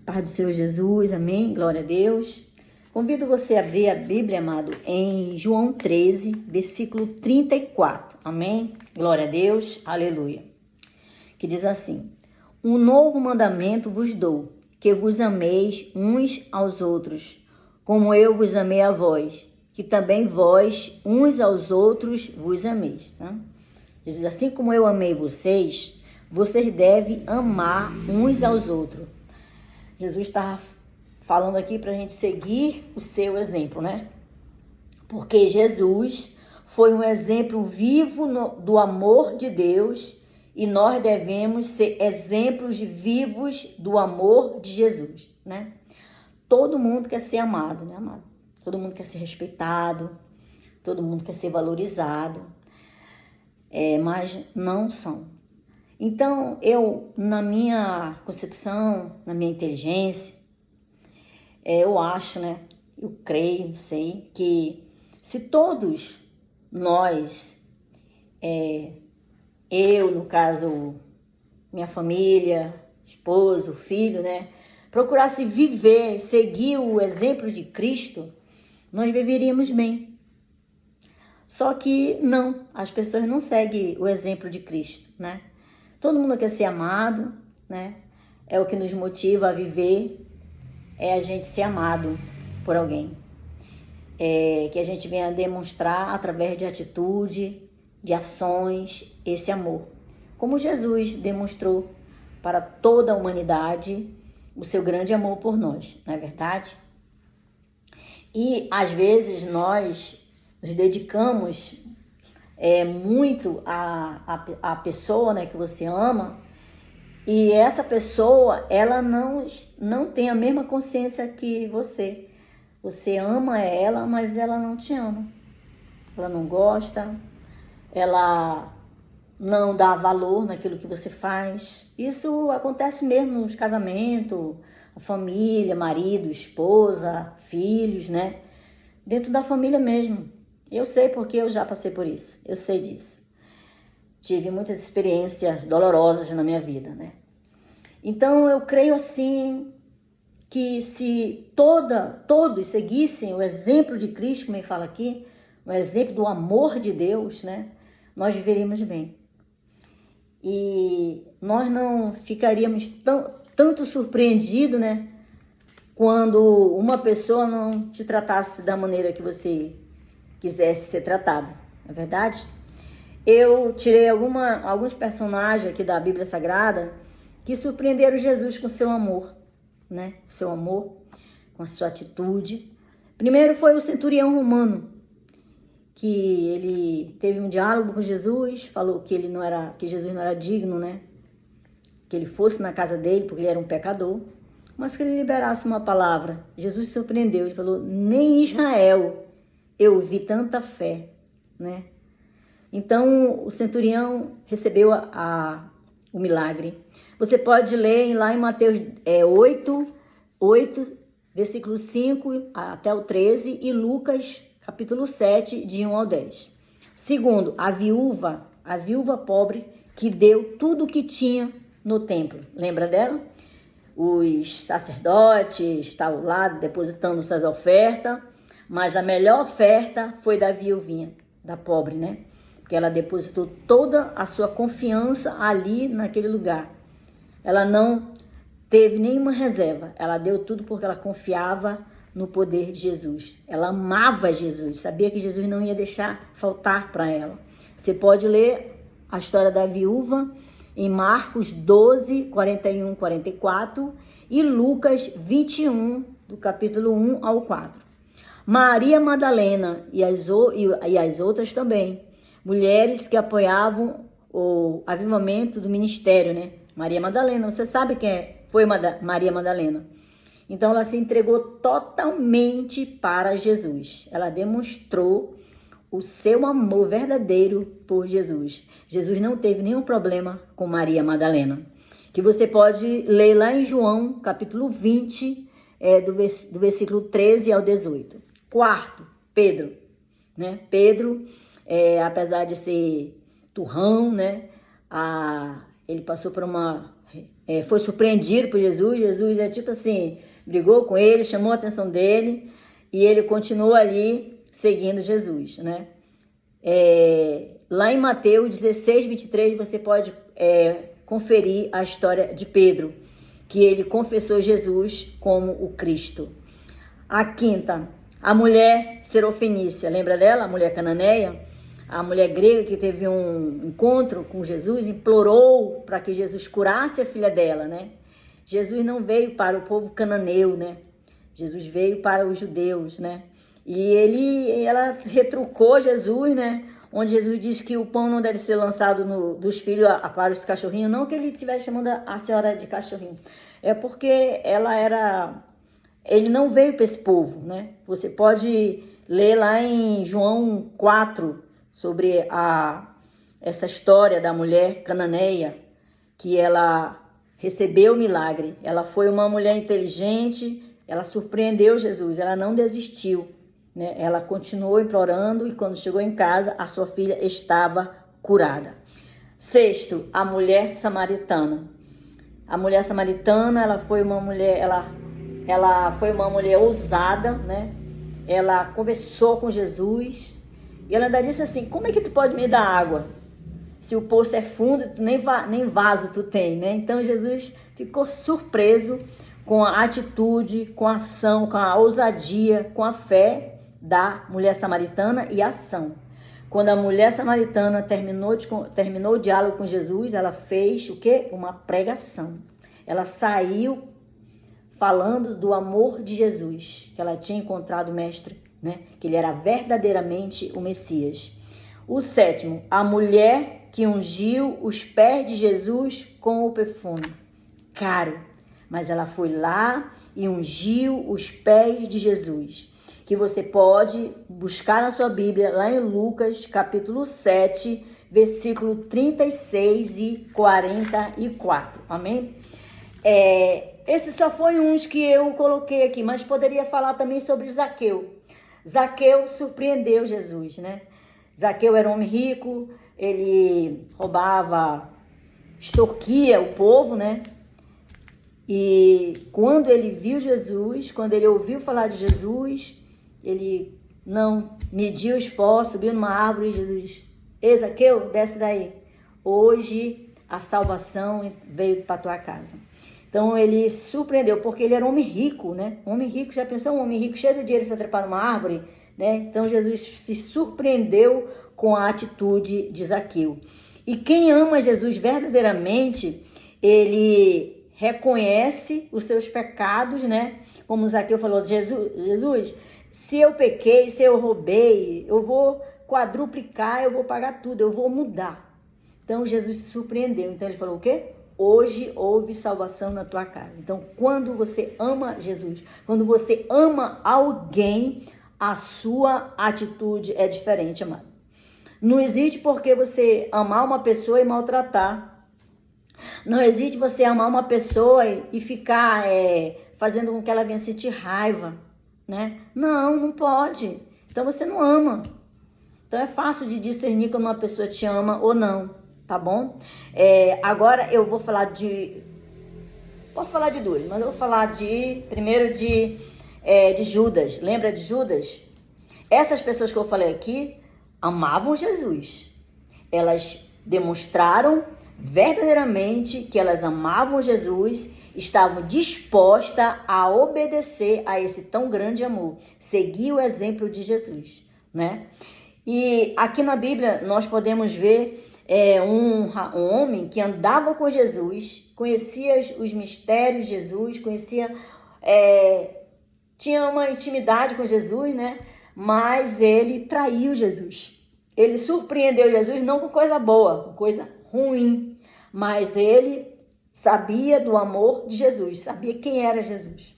Paz do Senhor Jesus, amém? Glória a Deus. Convido você a abrir a Bíblia, amado, em João 13, versículo 34, amém? Glória a Deus, aleluia. Que diz assim: um novo mandamento vos dou, que vos ameis uns aos outros, como eu vos amei a vós, que também vós uns aos outros vos ameis. Tá? Jesus, assim como eu amei vocês, vocês devem amar uns aos outros. Jesus está falando aqui para a gente seguir o seu exemplo, né? Porque Jesus foi um exemplo vivo do amor de Deus e nós devemos ser exemplos vivos do amor de Jesus, né? Todo mundo quer ser amado, né, amado? Todo mundo quer ser respeitado, todo mundo quer ser valorizado, mas não são. Então, eu, na minha concepção, na minha inteligência, eu acho, né? Eu creio, sei, que se todos nós, eu, no caso, minha família, esposo, filho, né? Procurasse viver, seguir o exemplo de Cristo, nós viveríamos bem. Só que não, as pessoas não seguem o exemplo de Cristo, né? Todo mundo quer ser amado, né? É o que nos motiva a viver, é a gente ser amado por alguém. Que a gente venha demonstrar através de atitude, de ações, esse amor. Como Jesus demonstrou para toda a humanidade o seu grande amor por nós, não é verdade? E às vezes nós nos dedicamos muito a pessoa, né, que você ama, e essa pessoa, ela não tem a mesma consciência que você. Você ama ela, mas ela não te ama. Ela não gosta, ela não dá valor naquilo que você faz. Isso acontece mesmo nos casamentos, a família, marido, esposa, filhos, né? Dentro da família mesmo. Eu sei porque eu já passei por isso, eu sei disso. Tive muitas experiências dolorosas na minha vida, né? Então, eu creio assim, que se todos seguissem o exemplo de Cristo, como ele fala aqui, o exemplo do amor de Deus, né? Nós viveríamos bem. E nós não ficaríamos tanto surpreendidos, né? Quando uma pessoa não te tratasse da maneira que você quisesse ser tratado, não é verdade? Eu tirei alguns personagens aqui da Bíblia Sagrada que surpreenderam Jesus com seu amor, né? Seu amor, com a sua atitude. Primeiro foi o centurião romano, que ele teve um diálogo com Jesus, falou que Jesus não era digno, né? Que ele fosse na casa dele, porque ele era um pecador, mas que ele liberasse uma palavra. Jesus se surpreendeu, ele falou: nem em Israel eu vi tanta fé, né? Então, o centurião recebeu o milagre. Você pode ler lá em Mateus 8, versículo 5 até o 13, e Lucas, capítulo 7, de 1 ao 10. Segundo, a viúva pobre, que deu tudo o que tinha no templo. Lembra dela? Os sacerdotes estavam lá depositando suas ofertas, mas a melhor oferta foi da viuvinha, da pobre, né? Porque ela depositou toda a sua confiança ali naquele lugar. Ela não teve nenhuma reserva, ela deu tudo porque ela confiava no poder de Jesus. Ela amava Jesus, sabia que Jesus não ia deixar faltar para ela. Você pode ler a história da viúva em Marcos 12, 41, 44 e Lucas 21, do capítulo 1 ao 4. Maria Madalena e as outras também, mulheres que apoiavam o avivamento do ministério, né? Maria Madalena, você sabe quem foi Maria Madalena? Então, ela se entregou totalmente para Jesus. Ela demonstrou o seu amor verdadeiro por Jesus. Jesus não teve nenhum problema com Maria Madalena. Que você pode ler lá em João, capítulo 20, do versículo 13 ao 18. Quarto, Pedro, né? Pedro, apesar de ser turrão, né? Ele passou por uma foi surpreendido por Jesus. Jesus tipo assim, brigou com ele, chamou a atenção dele e ele continuou ali seguindo Jesus, né? Lá em Mateus 16, 23, você pode conferir a história de Pedro, que ele confessou Jesus como o Cristo. A quinta, a mulher serofenícia, lembra dela? A mulher cananeia, a mulher grega que teve um encontro com Jesus, implorou para que Jesus curasse a filha dela, né? Jesus não veio para o povo cananeu, né? Jesus veio para os judeus, né? E ela retrucou Jesus, né? Onde Jesus disse que o pão não deve ser lançado dos filhos para os cachorrinhos. Não que ele estivesse chamando a senhora de cachorrinho. É porque ele não veio para esse povo, né? Você pode ler lá em João 4 sobre essa história da mulher cananeia, que ela recebeu o milagre. Ela foi uma mulher inteligente, ela surpreendeu Jesus, ela não desistiu, né? Ela continuou implorando e quando chegou em casa, a sua filha estava curada. Sexto, a mulher samaritana. A mulher samaritana, ela foi uma mulher ousada, né? Ela conversou com Jesus e ela ainda disse assim: como é que tu pode me dar água? Se o poço é fundo, nem vaso tu tem, né? Então Jesus ficou surpreso com a atitude, com a ação, com a ousadia, com a fé da mulher samaritana e a ação. Quando a mulher samaritana terminou o diálogo com Jesus, ela fez o quê? Uma pregação. Ela saiu falando do amor de Jesus, que ela tinha encontrado o Mestre, né? Que ele era verdadeiramente o Messias. O sétimo, a mulher que ungiu os pés de Jesus com o perfume caro. Mas ela foi lá e ungiu os pés de Jesus. Que você pode buscar na sua Bíblia, lá em Lucas, capítulo 7, versículo 36 e 44. Amém? Esse só foi uns que eu coloquei aqui, mas poderia falar também sobre Zaqueu. Zaqueu surpreendeu Jesus, né? Zaqueu era um homem rico, ele roubava, extorquia o povo, né? E quando ele viu Jesus, quando ele ouviu falar de Jesus, ele não mediu esforço, subiu numa árvore e Jesus: ei, Zaqueu, desce daí. Hoje a salvação veio para tua casa. Então ele surpreendeu, porque ele era um homem rico, né? Um homem rico, já pensou? Um homem rico cheio de dinheiro se trepar numa árvore, né? Então Jesus se surpreendeu com a atitude de Zaqueu. E quem ama Jesus verdadeiramente, ele reconhece os seus pecados, né? Como Zaqueu falou: Jesus, se eu pequei, se eu roubei, eu vou quadruplicar, eu vou pagar tudo, eu vou mudar. Então Jesus se surpreendeu. Então ele falou o quê? Hoje houve salvação na tua casa. Então, quando você ama Jesus, quando você ama alguém, a sua atitude é diferente, amado. Não existe porque você amar uma pessoa e maltratar. Não existe você amar uma pessoa e ficar fazendo com que ela venha sentir raiva, né? Não pode. Então você não ama. Então é fácil de discernir quando uma pessoa te ama ou não, tá bom? Agora eu vou falar posso falar de duas, mas eu vou falar primeiro de Judas. Lembra de Judas? Essas pessoas que eu falei aqui amavam Jesus. Elas demonstraram verdadeiramente que elas amavam Jesus, estavam dispostas a obedecer a esse tão grande amor, seguir o exemplo de Jesus, né? E aqui na Bíblia nós podemos ver um homem que andava com Jesus, conhecia os mistérios de Jesus, tinha uma intimidade com Jesus, né? Mas ele traiu Jesus. Ele surpreendeu Jesus não com coisa boa, com coisa ruim, mas ele sabia do amor de Jesus, sabia quem era Jesus.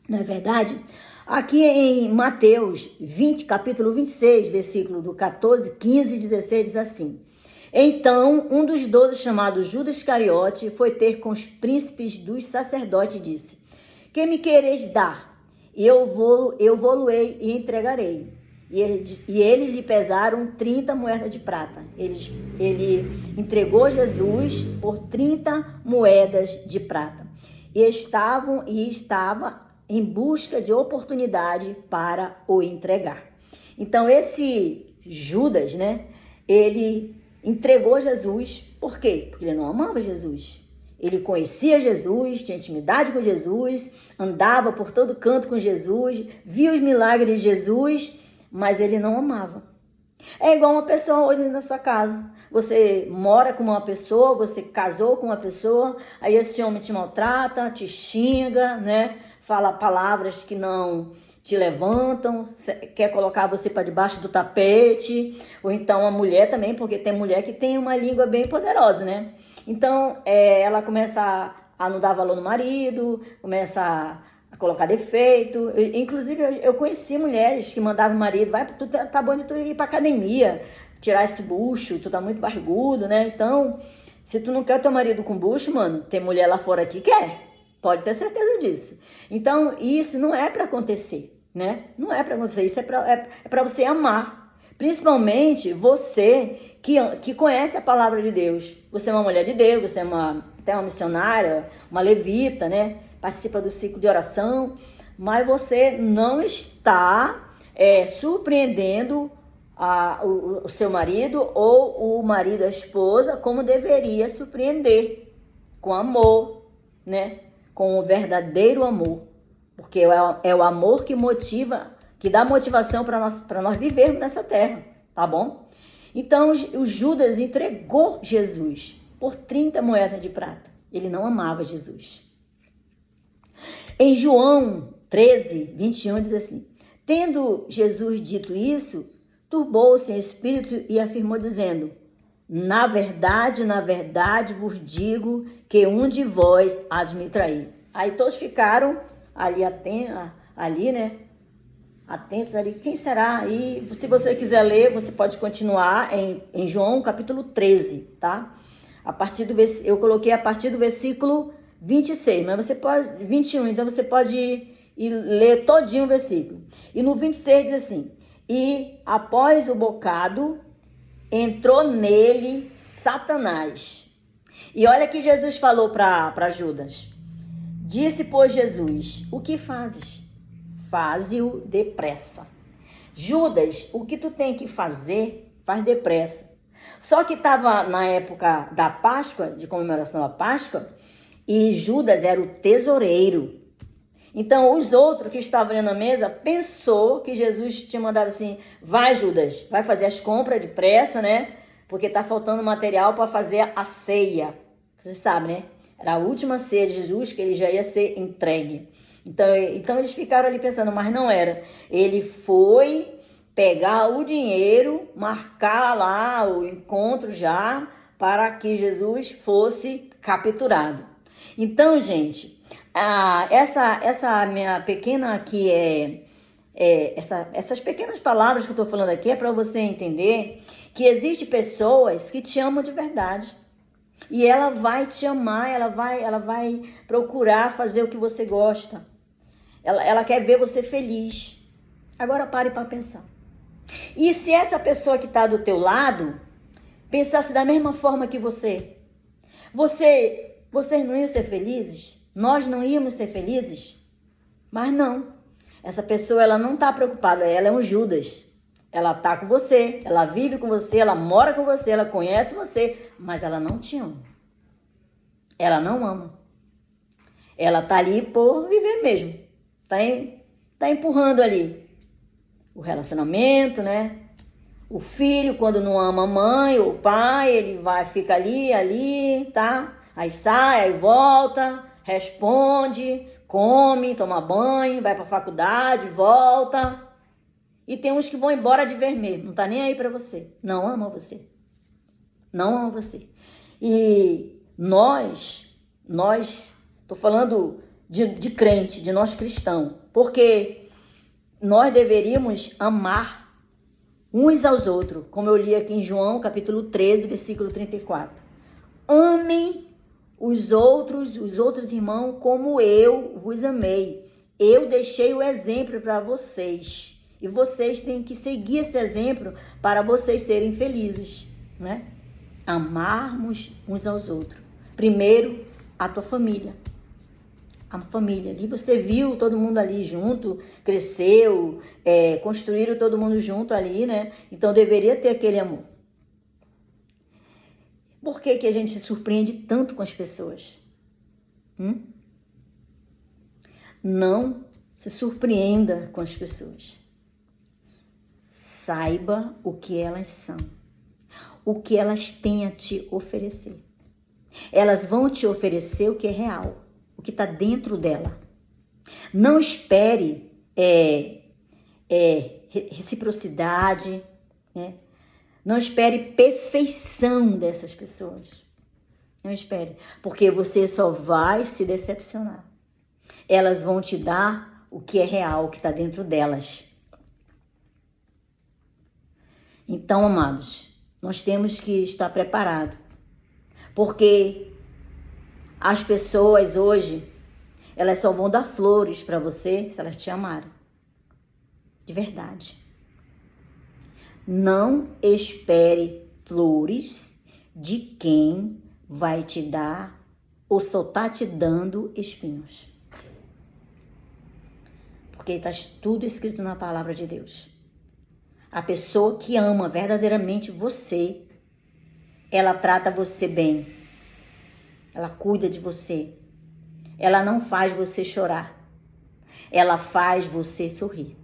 Não é verdade? Aqui em Mateus 20, capítulo 26, versículo do 14, 15 e 16, diz assim: então, um dos 12, chamado Judas Iscariote, foi ter com os príncipes dos sacerdotes e disse: que me quereis dar? Eu vou-lo-ei e entregarei. e ele lhe pesaram 30 moedas de prata. Ele entregou Jesus por 30 moedas de prata. E estava em busca de oportunidade para o entregar. Então, esse Judas, né? Ele entregou Jesus. Por quê? Porque ele não amava Jesus. Ele conhecia Jesus, tinha intimidade com Jesus, andava por todo canto com Jesus, via os milagres de Jesus, mas ele não amava. É igual uma pessoa hoje na sua casa. Você mora com uma pessoa, você casou com uma pessoa, aí esse homem te maltrata, te xinga, né? Fala palavras que não te levantam, quer colocar você para debaixo do tapete, ou então a mulher também, porque tem mulher que tem uma língua bem poderosa, né? Então, ela começa a não dar valor no marido, começa a colocar defeito. Inclusive, eu conheci mulheres que mandavam o marido, tá bom de tu ir pra academia, tirar esse bucho, tu tá muito barrigudo, né? Então, se tu não quer teu marido com bucho, mano, tem mulher lá fora que quer. Pode ter certeza disso. Então, isso não é para acontecer, né? Não é para acontecer, isso é para você amar. Principalmente você que conhece a palavra de Deus. Você é uma mulher de Deus, você é até uma missionária, uma levita, né? Participa do ciclo de oração, mas você não está surpreendendo o seu marido ou o marido, a esposa, como deveria surpreender, com amor, né? Com o verdadeiro amor, porque é o amor que motiva, que dá motivação para nós vivermos nessa terra, tá bom? Então, o Judas entregou Jesus por 30 moedas de prata. Ele não amava Jesus. Em João 13, 21, diz assim: tendo Jesus dito isso, turbou-se em espírito e afirmou, dizendo: na verdade vos digo que um de vós há de me trair. Aí todos ficaram ali né? Atentos ali. Quem será? E se você quiser ler, você pode continuar em João capítulo 13, tá? Eu coloquei a partir do versículo 26, mas você pode, 21, então você pode ir ler todinho o versículo. E no 26 diz assim: e após o bocado, entrou nele Satanás. E olha que Jesus falou para Judas. Disse, pois, Jesus: o que fazes? Faze-o depressa. Judas, o que tu tem que fazer, faz depressa. Só que estava na época da Páscoa, de comemoração à Páscoa, e Judas era o tesoureiro. Então, os outros que estavam ali na mesa pensou que Jesus tinha mandado assim: vai, Judas, vai fazer as compras depressa, né? Porque tá faltando material para fazer a ceia. Você sabe, né? Era a última ceia de Jesus, que ele já ia ser entregue. Então eles ficaram ali pensando, mas não era. Ele foi pegar o dinheiro, marcar lá o encontro já, para que Jesus fosse capturado. Então, gente, essa minha pequena aqui essas pequenas palavras que eu estou falando aqui é para você entender que existem pessoas que te amam de verdade. E ela vai te amar, ela vai procurar fazer o que você gosta. Ela quer ver você feliz. Agora pare para pensar. E se essa pessoa que está do teu lado pensasse da mesma forma que você? Vocês não iam ser felizes? Nós não íamos ser felizes? Mas não. Essa pessoa, ela não está preocupada, ela é um Judas. Ela está com você, ela vive com você, ela mora com você, ela conhece você, mas ela não te ama. Ela não ama. Ela está ali por viver mesmo. Tá empurrando ali o relacionamento, né? O filho, quando não ama a mãe ou o pai, ele fica ali, tá? Aí sai, aí volta, responde, come, toma banho, vai pra faculdade, volta. E tem uns que vão embora de ver mesmo, não tá nem aí pra você. Não ama você. Não ama você. E nós, tô falando de crente, de nós cristãos, porque nós deveríamos amar uns aos outros, como eu li aqui em João, capítulo 13, versículo 34. Amem os outros irmãos como eu vos amei. Eu deixei o exemplo para vocês. E vocês têm que seguir esse exemplo para vocês serem felizes, né? Amarmos uns aos outros. Primeiro, a tua família. A família ali, você viu todo mundo ali junto, cresceu, construíram todo mundo junto ali, né? Então deveria ter aquele amor. Por que a gente se surpreende tanto com as pessoas? Não se surpreenda com as pessoas. Saiba o que elas são, o que elas têm a te oferecer. Elas vão te oferecer o que é real, o que está dentro dela. Não espere reciprocidade, né? Não espere perfeição dessas pessoas. Não espere, porque você só vai se decepcionar. Elas vão te dar o que é real, o que está dentro delas. Então, amados, nós temos que estar preparados, porque as pessoas hoje, elas só vão dar flores para você se elas te amarem. De verdade. Não espere flores de quem vai te dar ou só está te dando espinhos. Porque está tudo escrito na palavra de Deus. A pessoa que ama verdadeiramente você, ela trata você bem. Ela cuida de você. Ela não faz você chorar. Ela faz você sorrir.